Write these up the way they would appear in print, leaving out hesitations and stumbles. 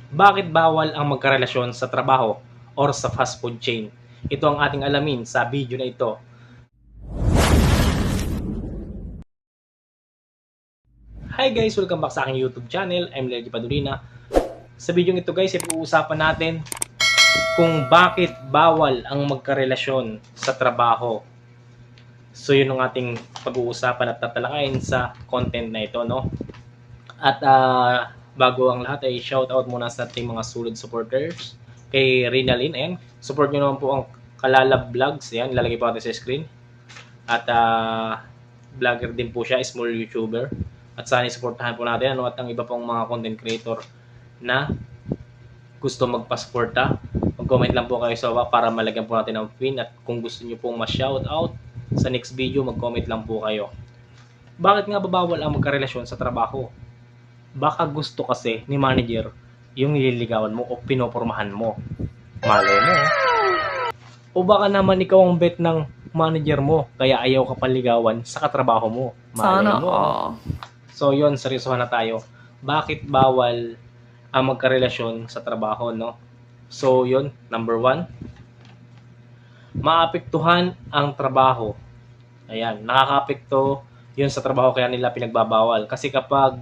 Bakit bawal ang magkarelasyon sa trabaho or sa fast food chain? Ito ang ating alamin sa video na ito. Hi guys! Welcome back sa aking YouTube channel. I'm Lelgy Padurina. Sa video ito guys, ipuusapan natin kung bakit bawal ang magkarelasyon sa trabaho. So yun ang ating pag-uusapan at tatalakayin sa content na ito, no? At bago ang lahat ay shoutout muna sa ating mga solid supporters kay Rinalyn. Ayan, support nyo naman po ang Kalalab Vlogs. Ayan, ilalagay po natin sa screen. At vlogger din po siya, small YouTuber. At sana supportahan po natin at ang iba pong mga content creator na gusto magpa-suporta. Mag-comment lang po kayo sa baba para malagyan po natin ang pin. At kung gusto nyo pong ma-shoutout sa next video, mag-comment lang po kayo. Bakit nga babawal ang magkarelasyon sa trabaho? Baka gusto kasi ni manager yung nililigawan mo o pinopormahan mo. Malay mo. O baka naman ikaw ang bet ng manager mo kaya ayaw ka paligawan sa katrabaho mo. Malay Sana mo. all. So yun, seryosohan na tayo. Bakit bawal ang magkarelasyon sa trabaho, no? So yun, number 1, maapektuhan ang trabaho. Ayan, nakakaapekto yun sa trabaho kaya nila pinagbabawal. Kasi kapag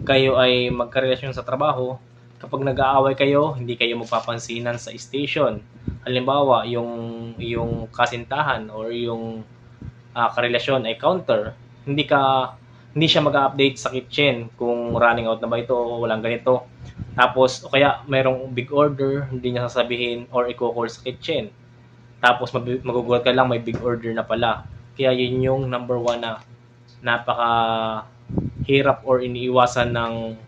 kayo ay magkarelasyon sa trabaho, kapag nag-aaway kayo, hindi kayo magpapansinan sa station. Halimbawa, yung kasintahan or yung karelasyon ay counter, hindi siya mag-update sa kitchen kung running out na ba ito o walang ganito. Tapos, o kaya mayroong big order, hindi niya sasabihin or i-call sa kitchen. Tapos magugulat ka lang may big order na pala. Kaya yun yung number 1 na napaka hirap or iniiwasan ng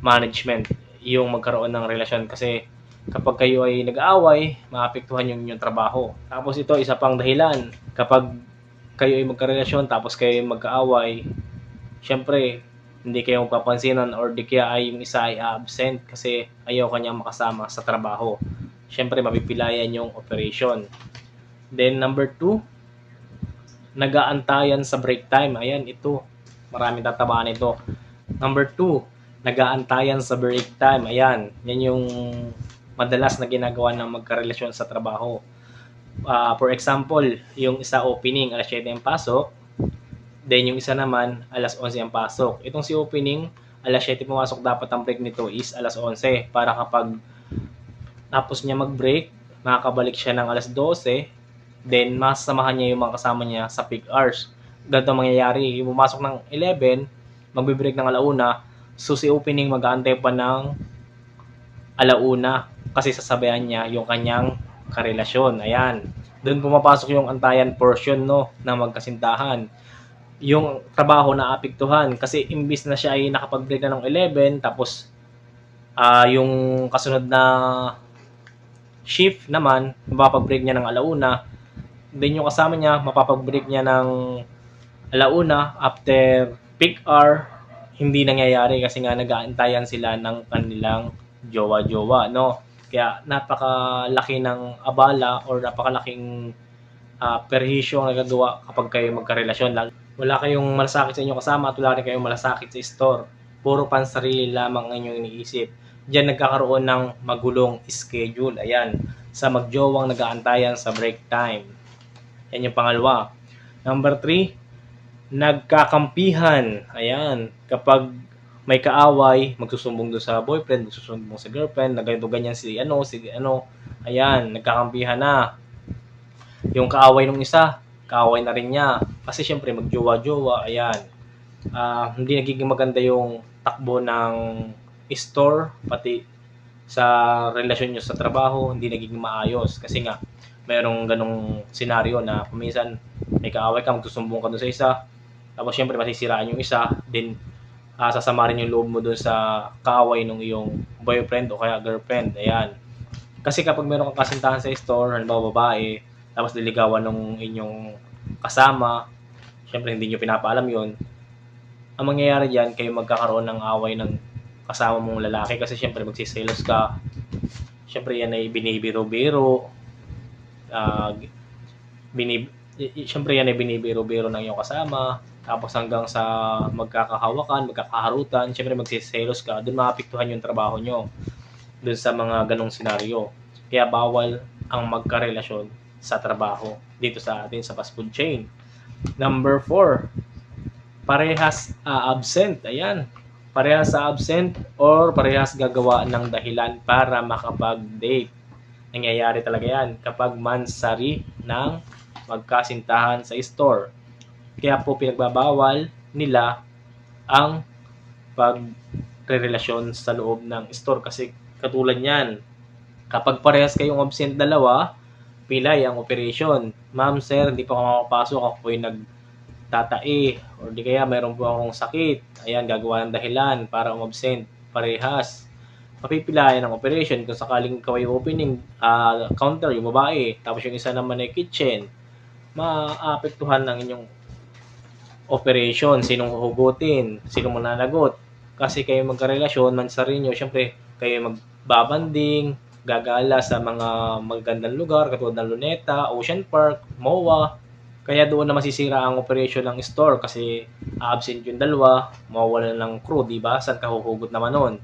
management yung magkaroon ng relasyon kasi kapag kayo ay nag-aaway, maapektuhan yung inyong trabaho. Tapos ito, isa pang dahilan, kapag kayo ay magkarelasyon tapos kayo ay magkaaway, syempre, hindi kayo magpapansinan or di kaya ay yung isa ay absent kasi ayaw kanyang makasama sa trabaho. Syempre, mapipilayan yung operation. Then, number 2, nag-aantayan sa break time. Ayan, ito. Maraming tatabaan ito. Number 2, nag-aantayan sa break time. Ayan, yan yung madalas na ginagawa ng magkarelasyon sa trabaho. For example, yung isa opening, alas 7 ang pasok. Then yung isa naman, alas 11 ang pasok. Itong si opening, alas 7 pumasok, dapat ang break nito is alas 11 para kapag tapos niya mag-break, makakabalik siya ng alas 12, then masasamahan niya yung mga kasama niya sa peak hours. Ganito mangyayari, yung pumasok ng 11, magbe-break ng alauna, so si opening mag-aantay pa ng alauna kasi sasabayan niya yung kanyang karelasyon. Ayan. Doon pumapasok yung antayan portion, no, ng magkasintahan. Yung trabaho na apektuhan kasi imbis na siya ay nakapag-break na ng 11 tapos yung kasunod na shift naman mapapag-break niya ng alauna, then yung kasama niya mapapag-break niya ng alauna after peak hour. Hindi nangyayari kasi nga nag-aantayan sila ng kanilang jowa-jowa, no? Kaya napakalaki ng abala or napakalaking perhisyo ang nagagawa kapag kayo magkarelasyon. Wala kayong malasakit sa inyong kasama at wala rin kayong malasakit sa store. Puro pansarili lamang ang inyong iniisip. Diyan nagkakaroon ng magulong schedule. Ayan, sa magjowang nag-aantayan sa break time. Yan yung pangalawa. Number 3, nagkakampihan. Ayan, kapag may kaaway, magsusumbong doon sa boyfriend, magsusumbong sa girlfriend, na ganito ganyan si ano. Ayan, nagkakampihan na. Yung kaaway ng isa, kaaway na rin niya. Kasi syempre magjowa-jowa, ayan. Hindi nagiging maganda yung takbo ng store, pati sa relasyon nyo sa trabaho, hindi nagiging maayos. Kasi nga, mayroong ganong senaryo na kuminsan may kaaway ka, magsusumbong ka dun sa isa, tapos syempre masisiraan yung isa, then sasama rin yung loob mo dun sa kaaway ng iyong boyfriend o kaya girlfriend. Ayan. Kasi kapag meron kang kasintahan sa store, halimbawa babae, tapos liligawan ng inyong kasama, syempre hindi nyo pinapaalam yon. Ang mangyayari dyan, kayo magkakaroon ng away ng kasama mong lalaki kasi syempre magsiselos ka. Syempre yan ay binibiro-biro. Syempre yan ay binibiro-biro ng iyong kasama. Tapos hanggang sa magkakahawakan, magkakaharutan, syempre magsiselos ka, doon maapektuhan yung trabaho nyo. dun sa mga ganong senaryo. Kaya bawal ang magkarelasyon sa trabaho dito sa atin sa fast food chain. Number 4, parehas absent. Ayan. Parehas absent or parehas gagawa ng dahilan para makapag-date. Nangyayari talaga yan kapag mansari ng magkasintahan sa store. Kaya po pinagbabawal nila ang pagrerelasyon sa loob ng store kasi katulad niyan, kapag parehas kayong absent dalawa, pilay ang operation. Ma'am, sir, hindi pa ako makapasok. Ako po yung nagtatae. O di kaya mayroon po akong sakit. Ayan, gagawa ng dahilan para umabsent. Parehas. Mapipilayan ang operation kung sakaling ikaw ay opening counter, yung babae. Tapos yung isa naman ay kitchen. Maapektuhan ng inyong operation. Sinong huhugutin? Sinong mananagot? Kasi kayo magkarelasyon, mansarin nyo. Siyempre, kayo magbabanding, gagala sa mga magagandang lugar katulad ng Luneta, Ocean Park, MOA. Kaya doon na masisira ang operation ng store kasi absent yung dalawa, mawawala ng crew, di ba? Saan ka huhugot naman noon?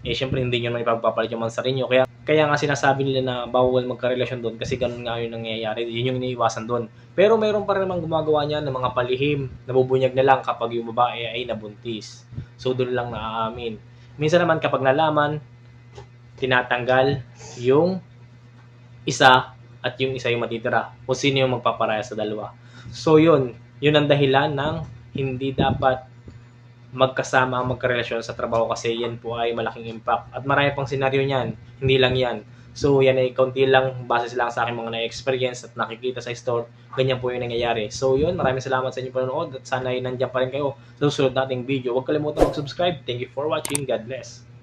Eh syempre hindi nyo naman ipagpapalit yung mansarin nyo. Kaya nga sinasabi nila na bawal magkarelasyon doon kasi ganun nga yung nangyayari. Yun yung iniiwasan doon. Pero mayroon pa rin namang gumagawa niya ng mga palihim, nabubunyag na lang kapag yung babae ay nabuntis. So doon lang naaamin. Minsan naman kapag nalaman, tinatanggal yung isa at yung isa yung matitira kung sino yung magpaparaya sa dalawa. So yun ang dahilan ng hindi dapat magkasama ang magkarelasyon sa trabaho kasi yan po ay malaking impact. At marami pang senaryo niyan, hindi lang yan. So yan ay kaunti lang, base lang sa aking mga na-experience at nakikita sa store, ganyan po yung nangyayari. So yun, maraming salamat sa inyong panonood at sana ay nandiyan pa rin kayo sa susunod nating video. Huwag kalimutan mag-subscribe. Thank you for watching. God bless.